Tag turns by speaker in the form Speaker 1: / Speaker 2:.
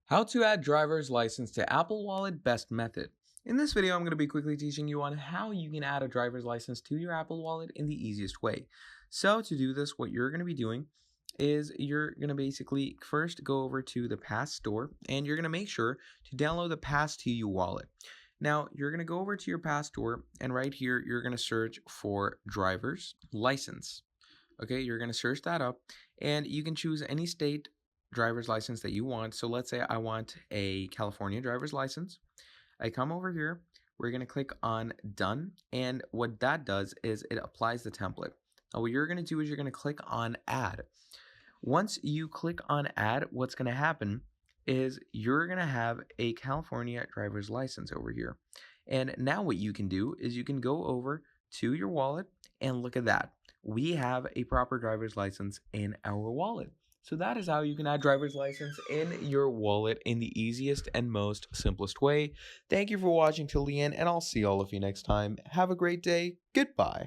Speaker 1: How to add driver's license to Apple Wallet best method. In this video, I'm going to be quickly teaching you on how you can add a driver's license to your Apple Wallet in the easiest way. So to do this, what you're going to be doing is you're going to basically first go over to the Pass store and you're going to make sure to download the Pass to You wallet. Now, you're going to go over to your Pass store and right here, you're going to search for driver's license. Okay, you're going to search that up and you can choose any state driver's license that you want. So let's say I want a California driver's license. I come over here, we're going to click on done. And what that does is it applies the template. Now, what you're going to do is you're going to click on add. Once you click on add, what's going to happen is you're going to have a California driver's license over here. And now what you can do is you can go over to your wallet and look at that. We have a proper driver's license in our wallet. So that is how you can add driver's license in your wallet in the easiest and most simplest way. Thank you for watching till the end, and I'll see all of you next time. Have a great day. Goodbye.